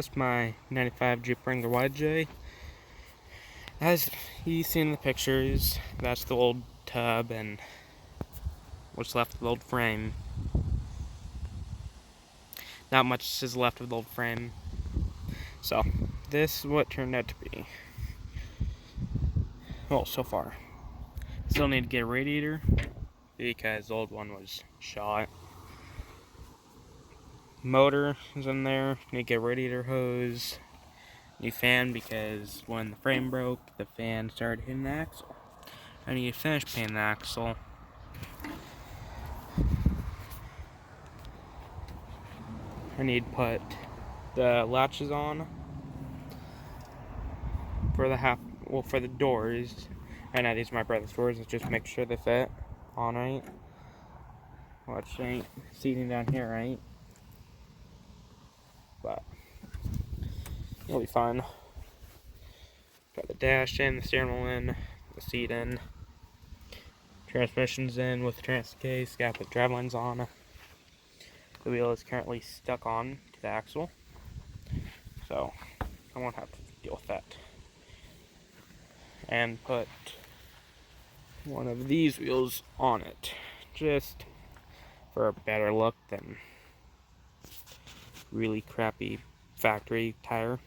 that's my 95 Jeep Wrangler YJ. As you see in the pictures, that's the old tub and what's left of the old frame. Not much is left of the old frame. So, this is what it turned out to be. Well, so far. Still need to get a radiator because the old one was shot. Motor is in there. Need to get a radiator hose. New fan because when the frame broke, the fan started hitting the axle. I need to finish painting the axle. I need to put the latches on for the doors. I know these are my brother's doors. Let's just make sure they fit on right. Watch, ain't seating down here, right? But it'll be fine. Got the dash in, the steering wheel in, the seat in, transmission's in with the transfer case. Got the drive lines on. The wheel is currently stuck on to the axle, so I won't have to deal with that. And put one of these wheels on it, just for a better look than really crappy factory tire.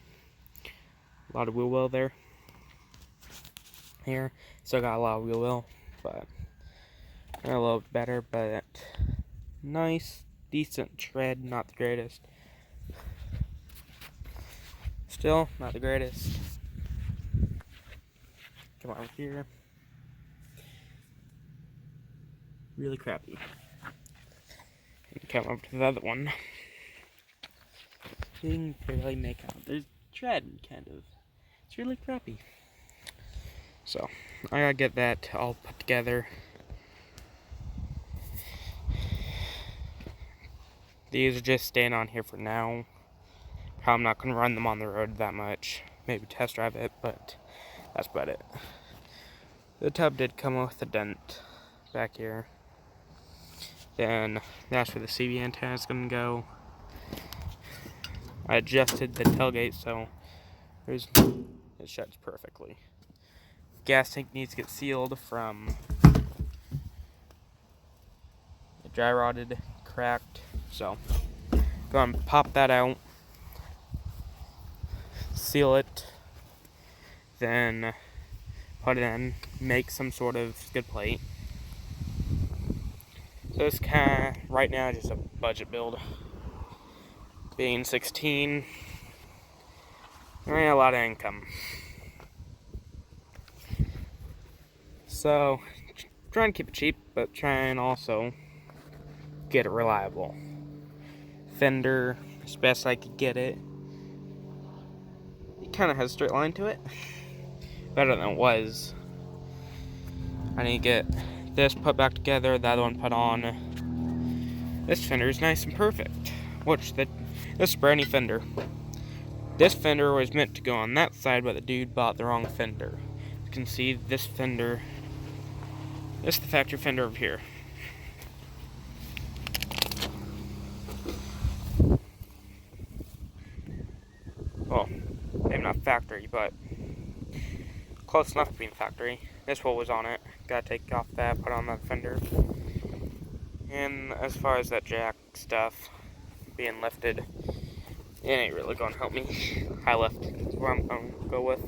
A lot of wheel well there. Here, still got a lot of wheel well, but a little better, but nice, decent tread, not the greatest. Still, not the greatest. Come over here. Really crappy. And come over to the other one. You can barely make out. There's tread, kind of. It's really crappy. So, I gotta get that all put together. These are just staying on here for now. Probably not gonna run them on the road that much. Maybe test drive it, but that's about it. The tub did come with a dent back here. Then that's where the CV antenna is gonna go. I adjusted the tailgate so it shuts perfectly. Gas tank needs to get sealed from it dry rotted, cracked. So go and pop that out, seal it, then put it in, make some sort of skid plate. So it's kind of right now just a budget build. Being 16, there ain't a lot of income. So, trying to keep it cheap, but trying also get it reliable. Fender, as best I could get it. It kind of has a straight line to it. Better than it was. I need to get this put back together, the other one put on. This fender is nice and perfect. This is a brand new fender. This fender was meant to go on that side, but the dude bought the wrong fender. You can see this fender. This is the factory fender over here. Well, maybe not factory, but close enough to being factory. This wheel was on it. Gotta take off that, put on that fender. And as far as that jack stuff being lifted, it ain't really gonna help me. High lift is what I'm gonna go with.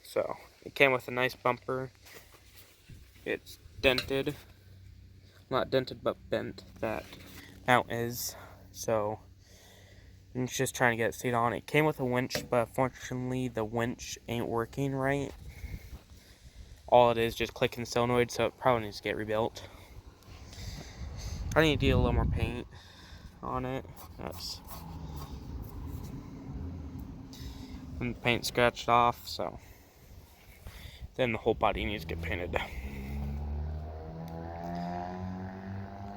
So, it came with a nice bumper. It's dented. Not dented, but bent. That mount is. So, I'm just trying to get it seated on. It came with a winch, but unfortunately, the winch ain't working right. All it is just clicking the solenoid, so it probably needs to get rebuilt. I need to do a little more paint on it. And the paint scratched off, so then the whole body needs to get painted.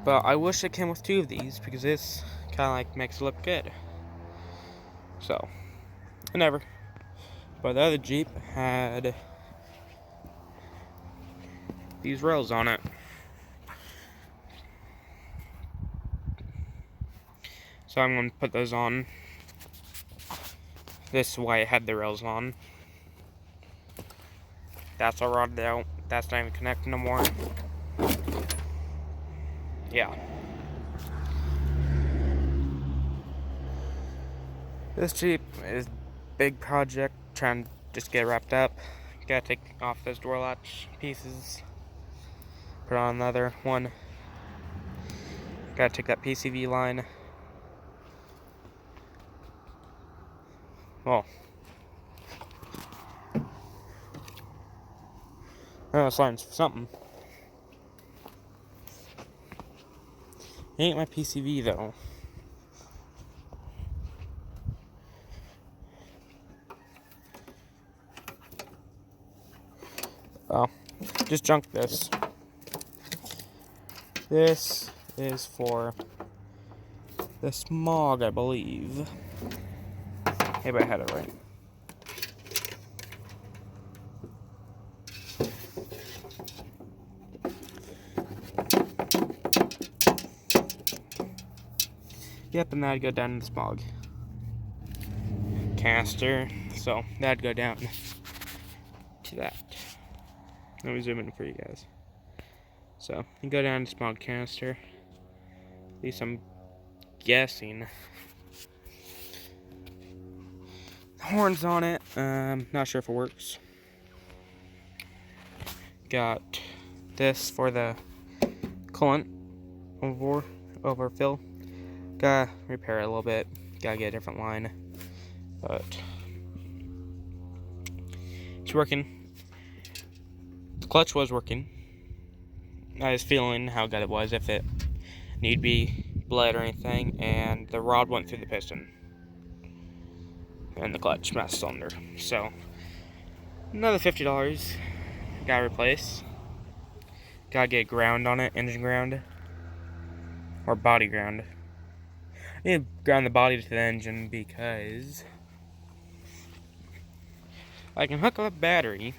But I wish it came with two of these because this kind of like makes it look good. So, whatever. But the other Jeep had these rails on it. So I'm going to put those on. This is why it had the rails on. That's all rotted out. That's not even connected no more. Yeah. This Jeep is a big project, trying to just get it wrapped up. Gotta take off those door latch pieces, put on another one. Gotta take that PCV line. Oh. Oh, this line's for something. It ain't my PCV though. Oh, just junk this. This is for the smog, I believe. Maybe I had it right. Yep, and that'd go down in the smog canister. So that'd go down to that. Let me zoom in for you guys. So you go down to smog canister. At least I'm guessing. Horns on it. Not sure if it works. Got this for the coolant overfill. Gotta repair it a little bit. Gotta get a different line. But it's working. The clutch was working. I was feeling how good it was, if it need be bled or anything, and the rod went through the piston and the clutch master cylinder. So another $50 gotta replace. Gotta get ground on it, engine ground or body ground. I need to ground the body to the engine because I can hook up a battery.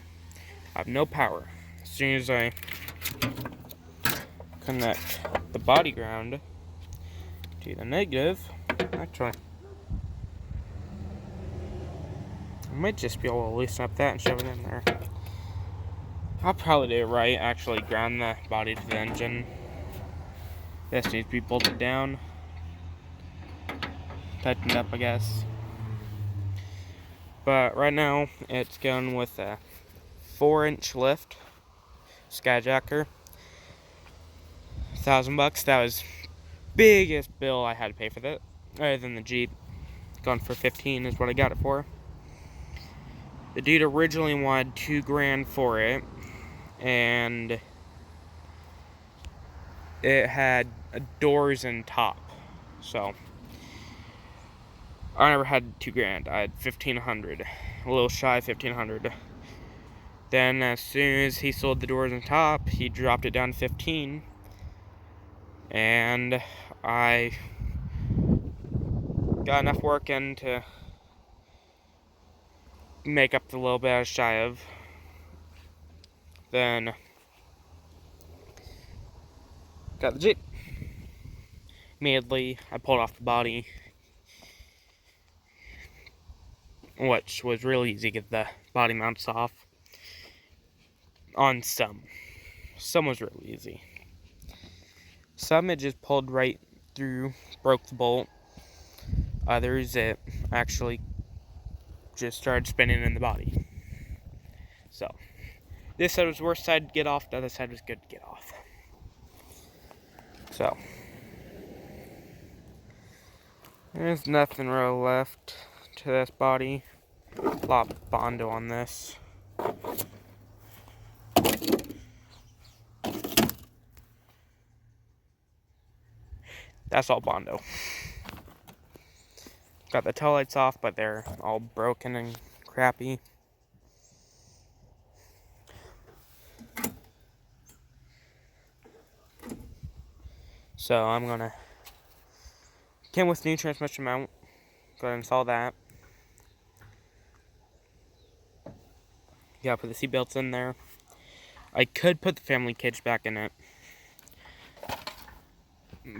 I have no power. As soon as I connect the body ground to the negative, actually, I might just be able to loosen up that and shove it in there. I'll probably do it right, actually ground the body to the engine. This needs to be bolted down, tightened up, I guess. But right now, it's going with a 4-inch lift, skyjacker. $1,000. That was biggest bill I had to pay for that, other than the Jeep. Gone for 15 is what I got it for. The dude originally wanted $2,000 for it, and it had doors and top. So I never had $2,000. I had $1,500, a little shy of $1,500. Then as soon as he sold the doors and top, he dropped it down to 15, and I got enough work in to make up the little bit I was shy of. Then got the Jeep. Immediately, I pulled off the body, which was really easy to get the body mounts off. On some was really easy. Some it just pulled right through, broke the bolt. Others it actually just started spinning in the body. So this side was the worst side to get off, the other side was good to get off. So there's nothing really left to this body. A lot of Bondo on this. That's all Bondo. Got the tail lights off, but they're all broken and crappy. So I'm gonna, came with new transmission mount. Go ahead and install that. Gotta put the seat belts in there. I could put the family cage back in it.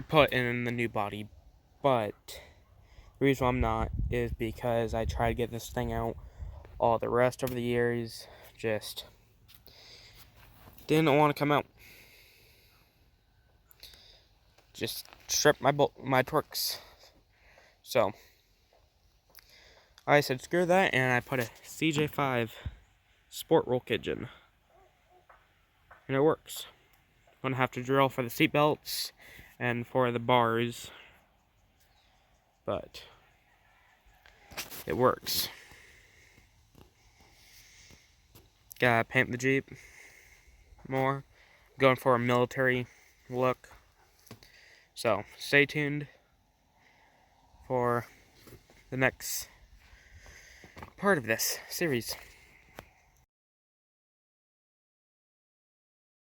Put in the new body But the reason why I'm not is because I tried to get this thing out all the rest over the years, just didn't want to come out. Just stripped my Torx. So I said screw that, and I put a CJ5 sport roll kitchen, and it works. I'm gonna have to drill for the seat belts and for the bars, but it works. Gotta paint the Jeep more. Going for a military look. So stay tuned for the next part of this series.